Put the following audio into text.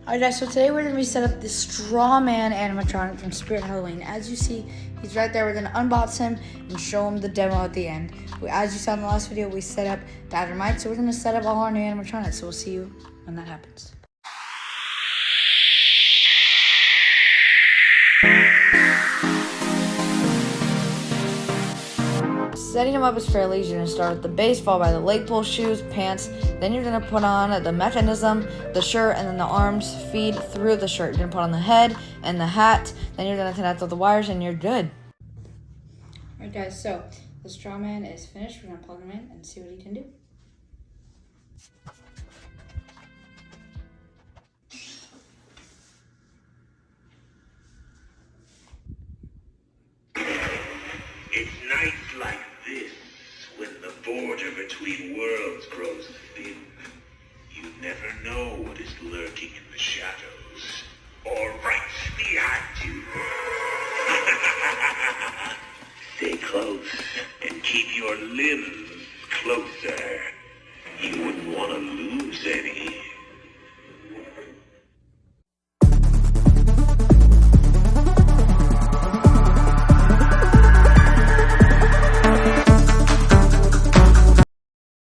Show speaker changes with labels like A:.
A: Alright guys, so today we're going to be set up the Strawman animatronic from Spirit Halloween. As you see, he's right there. We're going to unbox him and show him the demo at the end. As you saw in the last video, we set up Dynamite, so we're going to set up all our new animatronics. So we'll see you when that happens. Setting him up is fairly easy. You're going to start with the base, followed by the leg pull, shoes, pants. Then you're going to put on the mechanism, the shirt, and then the arms feed through the shirt. You're going to put on the head and the hat. Then you're going to connect all the wires and you're good. Alright guys, so the Strawman is finished. We're going to plug him in and see what he can do.
B: It's nights like this when the border between worlds grows thin. You never know what is lurking in the shadows or right behind you. Stay close and keep your limbs closer. You wouldn't want to lose any.